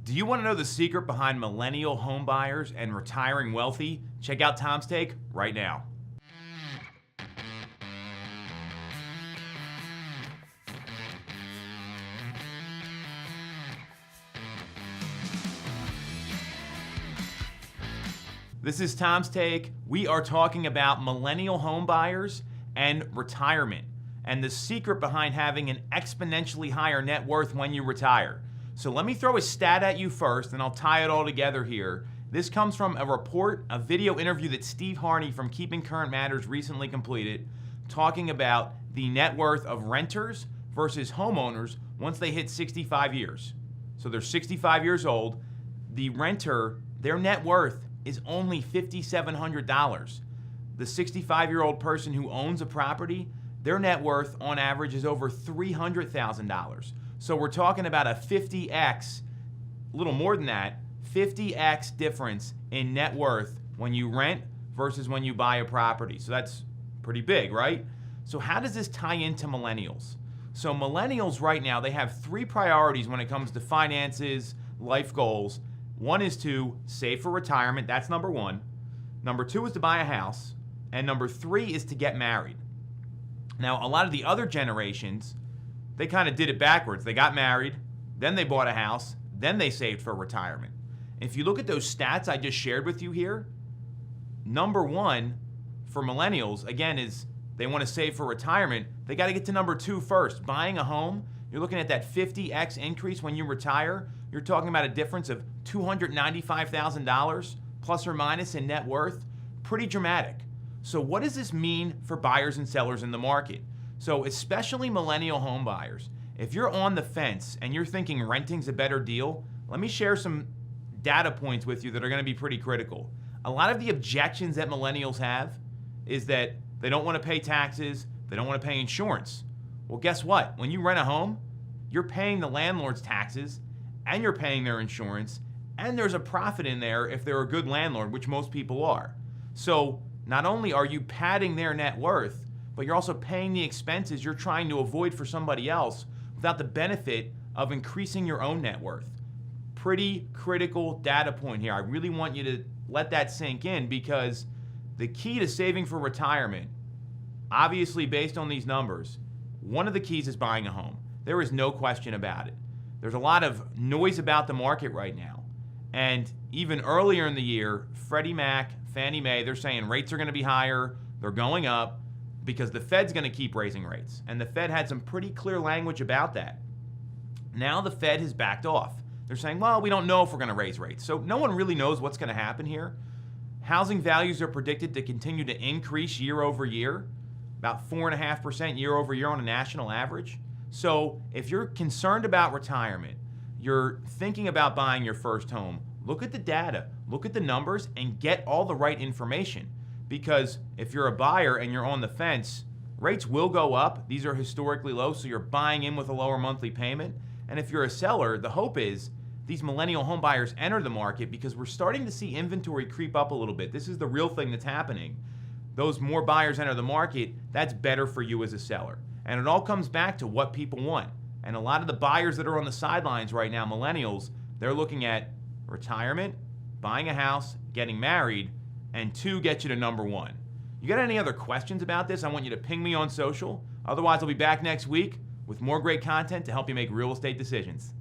Do you want to know the secret behind millennial home buyers and retiring wealthy? Check out Tom's take right now. This is Tom's take. We are talking about millennial home buyers and retirement and the secret behind having an exponentially higher net worth when you retire. So let me throw a stat at you first, and I'll tie it all together here. This comes from a report, a video interview that Steve Harney from Keeping Current Matters recently completed, talking about the net worth of renters versus homeowners once they hit 65 years. So they're 65 years old. The renter, their net worth is only $5,700. The 65-year-old person who owns a property, their net worth on average is over $300,000. So we're talking about a 50x, a little more than that, 50x difference in net worth when you rent versus when you buy a property. So that's pretty big, right? So how does this tie into millennials? So millennials right now, they have three priorities when it comes to finances, life goals. One is to save for retirement, that's number one. Number two is to buy a house. And number three is to get married. Now, a lot of the other generations, they kind of did it backwards. They got married, then they bought a house, then they saved for retirement. If you look at those stats I just shared with you here, number one for millennials, again, is they want to save for retirement. They got to get to number two first. Buying a home, you're looking at that 50x increase when you retire. You're talking about a difference of $295,000 plus or minus in net worth. Pretty dramatic. So what does this mean for buyers and sellers in the market? So especially millennial home buyers, if you're on the fence and you're thinking renting's a better deal, let me share some data points with you that are going to be pretty critical. A lot of the objections that millennials have is that they don't want to pay taxes, they don't want to pay insurance. Well, guess what? When you rent a home, you're paying the landlord's taxes and you're paying their insurance, and there's a profit in there if they're a good landlord, which most people are. So not only are you padding their net worth, but you're also paying the expenses you're trying to avoid for somebody else without the benefit of increasing your own net worth. Pretty critical data point here. I really want you to let that sink in, because the key to saving for retirement, obviously based on these numbers, one of the keys is buying a home. There is no question about it. There's a lot of noise about the market right now. And even earlier in the year, Freddie Mac, Fannie Mae, they're saying rates are going to be higher, they're going up, because the Fed's going to keep raising rates. And the Fed had some pretty clear language about that. Now the Fed has backed off. They're saying, well, we don't know if we're going to raise rates. So no one really knows what's going to happen here. Housing values are predicted to continue to increase year over year, about 4.5% year over year on a national average. So if you're concerned about retirement, you're thinking about buying your first home, look at the data, look at the numbers, and get all the right information. Because if you're a buyer and you're on the fence, rates will go up. These are historically low, so you're buying in with a lower monthly payment. And if you're a seller, the hope is these millennial home buyers enter the market, because we're starting to see inventory creep up a little bit. This is the real thing that's happening. Those more buyers enter the market, that's better for you as a seller. And it all comes back to what people want. And a lot of the buyers that are on the sidelines right now, millennials, they're looking at retirement, buying a house, getting married, and two get you to number one. You got any other questions about this? I want you to ping me on social. Otherwise, I'll be back next week with more great content to help you make real estate decisions.